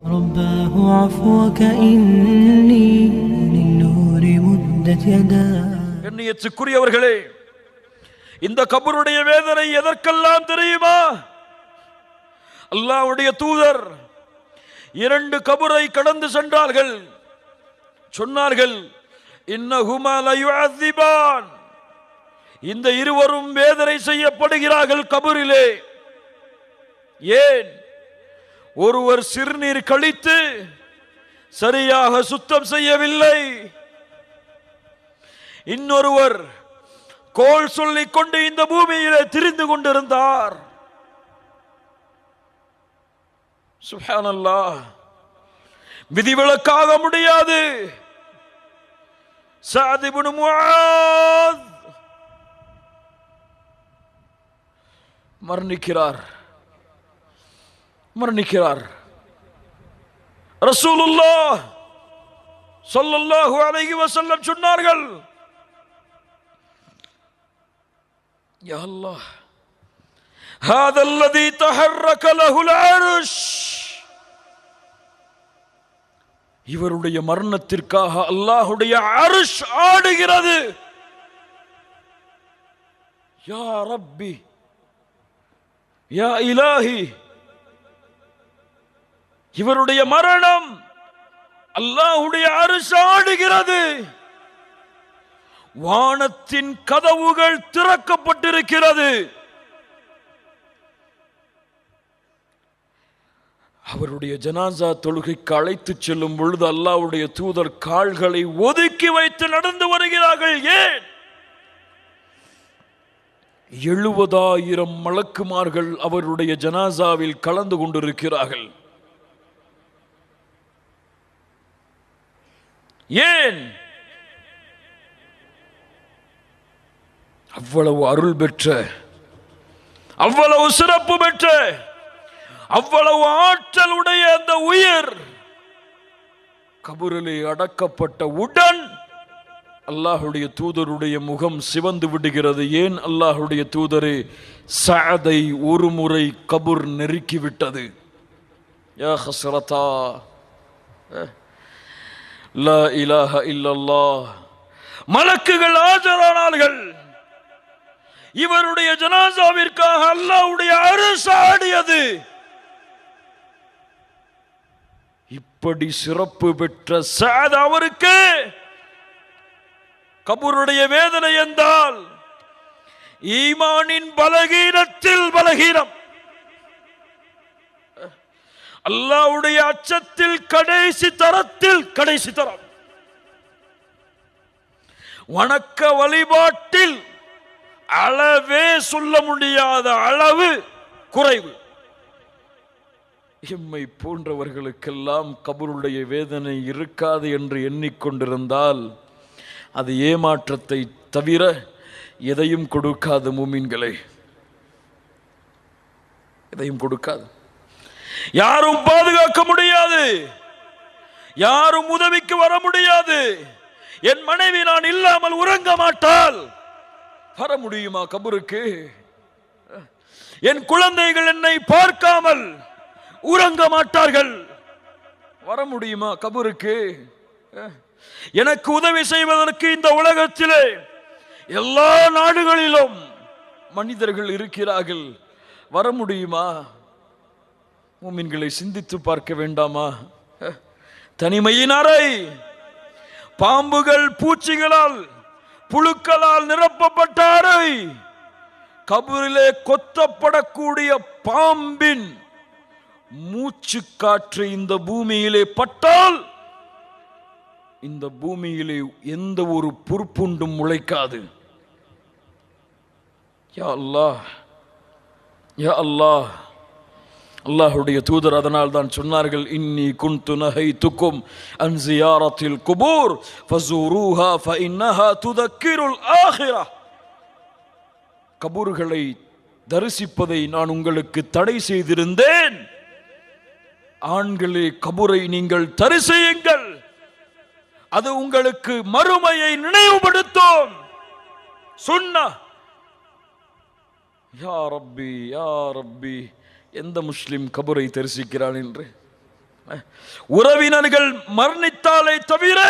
رباه عفوك إني للنور مدت يداي. கண்ணியத்துக்குரியவர்களே, இந்த கபருடைய வேதனை எதற்கெல்லாம் தெரியுமா? அல்லாஹ்வுடைய தூதர் 2 கபரை கடந்து சென்றார்கள். சொன்னார்கள், இன்னஹுமா லயுஅذிபான், இந்த இருவரும் வேதனை செய்யப்படுகிறார்கள் கபரிலே. ஏன்? ஒருவர் சிறுநீர் கழித்து சரியாக சுத்தம் செய்யவில்லை, இன்னொருவர் கோல் சொல்லிக் கொண்டு இந்த பூமியிலே திரிந்து கொண்டிருந்தார். சுப்ஹானல்லாஹ், விதிவிலக்காக முடியாது. சஅத் இப்னு முஆத் மரணிக்கிறார். ரசூலுல்லாஹ் ஸல்லல்லாஹு அலைஹி வஸல்லம் சொன்னார்கள், யா அல்லாஹ், ஹாதா அல்லதி தஹர்ரக லஹுல் அர்ஷ், இவருடைய மரணத்திற்காக அல்லாஹ்வுடைய அர்ஷ் ஆடுகிறது. யா ரப்பி, யா இலாஹி, இவருடைய மரணம் அல்லாஹ்வுடைய அர்ஷ் ஆடுகிறது. வானத்தின் கதவுகள் திறக்கப்பட்டிருக்கிறது. அவருடைய ஜனாசா தொழுகைக்கு அழைத்து செல்லும் பொழுது அல்லாஹ்வுடைய தூதர் கால்களை ஒதுக்கி வைத்து நடந்து வருகிறார்கள். ஏன்? 70,000 மலக்குமார்கள் அவருடைய ஜனாசாவில் கலந்து கொண்டிருக்கிறார்கள். ஏன்? அவ்வளவு அருள் பெற்ற, அவ்வளவு சிறப்பு பெற்ற, அவ்வளவு ஆற்றலுடைய அந்த உயிர் கபரிலே அடக்கப்பட்ட உடன் அல்லாஹ்வுடைய தூதருடைய முகம் சிவந்து விடுகிறது. ஏன்? அல்லாஹ்வுடைய தூதரே, சஅதை ஒரு முறை கபர் நெருக்கிவிட்டது. யா ஹஸ்ரதா, லா இலாஹ இல்லல்லாஹ். மலக்குகள் ஆஜரானார்கள். இவருடைய ஜனாசாவிற்காக அல்லாஹ்வுடைய அர்ஷ் ஆடியது. இப்படி சிறப்பு பெற்ற சஅத் அவருக்கு கபருடைய வேதனை என்றால் ஈமானின் பலகீனத்தில் பலகீனம், அல்லாஹ்வுடைய அச்சத்தில் கடைசி தரத்தில் கடைசி தரம், வணக்க வழிபாட்டில் அளவே சொல்ல முடியாத அளவு குறைவு. எம்மை போன்றவர்களுக்கெல்லாம் கபருடைய வேதனை இருக்காது என்று எண்ணிக்கொண்டிருந்தால் அது ஏமாற்றத்தை தவிர எதையும் கொடுக்காது. மூமின்களே, எதையும் கொடுக்காது. யாரும் பாதுகாக்க முடியாது, யாரும் உதவிக்கு வர முடியாது. என் மனைவி நான் இல்லாமல் உறங்க மாட்டாள், வர முடியுமா கபருக்கு? என் குழந்தைகள் என்னை பார்க்காமல் உறங்க மாட்டார்கள், வர முடியுமா கபருக்கு? எனக்கு உதவி செய்வதற்கு இந்த உலகத்திலே எல்லா நாடுகளிலும் மனிதர்கள் இருக்கிறார்கள், வர முடியுமா? மூமின்களை சிந்தித்து பார்க்க வேண்டாமா? தனிமையின் அறை, பாம்புகள் பூச்சிகளால் புழுக்களால் நிரப்பப்பட்ட அறை, கபரிலே கொத்தப்படக்கூடிய பாம்பின் மூச்சு காற்று இந்த பூமியிலே பட்டால் இந்த பூமியிலே எந்த ஒரு புற்புண்டும் முளைக்காது. யா அல்லாஹ், யா அல்லாஹ். அல்லாஹ்வுடைய தூதர் அதனால் தான் சொன்னார்கள், இன்னி குன்து நஹைதுக்கும் அன் ஜியாரத்தில் குபூர் ஃபஸூரூஹா ஃபஇன்னஹா துதக்கிருல் ஆகிரஹ். கபூர்களை தரிசிப்பதை நான் உங்களுக்கு தடை செய்திருந்தேன். ஆண்களே, கபூரை நீங்கள் தரிசியுங்கள், அது உங்களுக்கு மறுமையை நினைவுபடுத்தும். சுன்னah. யா ரப்பி, யா ரப்பி, எந்த முஸ்லிம் கபரை தரிசிக்கிறான் என்று உறவினர்கள் மரணித்தாலே தவிர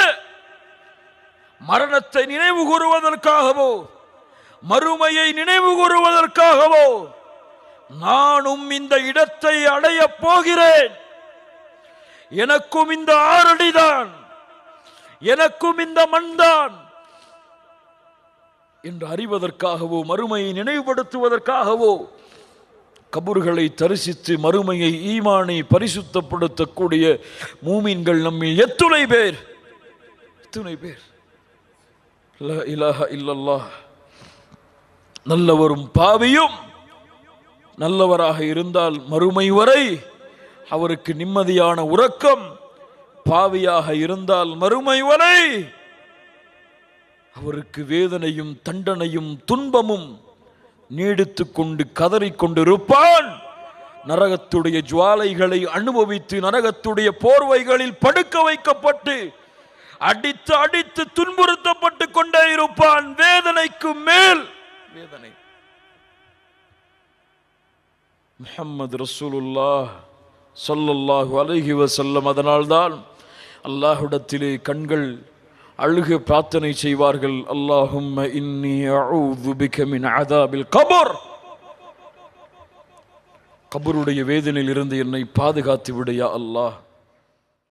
மரணத்தை நினைவு கூறுவதற்காகவோ மறுமையை நினைவு கூறுவதற்காகவோ நானும் இந்த இடத்தை அடைய போகிறேன், எனக்கும் இந்த ஆறடிதான், எனக்கும் இந்த மண்தான் என்று அறிவதற்காகவோ மறுமையை நினைவுபடுத்துவதற்காகவோ கபர்களை தரிசித்து மறுமையை ஈமானை பரிசுத்தப்படுத்தக்கூடிய மூமின்கள் நம்மில் எத்துணை பேர், எத்துணை பேர். லா இலாஹ இல்லல்லாஹ். நல்லவரும் பாவியும் நல்லவராக இருந்தால் மறுமை வரை அவருக்கு நிம்மதியான உறக்கம், பாவியாக இருந்தால் மறுமை வரை அவருக்கு வேதனையும் தண்டனையும் துன்பமும் நீடித்து கொண்டு கதறிக்கொண்டிருப்பான். நரகத்துடைய ஜுவாலைகளை அனுபவித்து நரகத்துடைய போர்வைகளில் படுக்க வைக்கப்பட்டு அடித்து அடித்து துன்புறுத்தப்பட்டு கொண்டே இருப்பான். வேதனைக்கு மேல் வேதனை. முஹம்மது ரசூலுல்லாஹ் ஸல்லல்லாஹு அலைஹி வஸல்லம் அதனால்தான் அல்லாஹ்விடத்திலே கண்கள் அழுக பிரார்த்தனை செய்வார்கள். அல்லாஹும்ம இன்னி அஊது பிக மின் அஸாபில் கபர். கபருடைய வேதனையில் இருந்து என்னை பாதுகாத்து விடு யா அல்லாஹ்.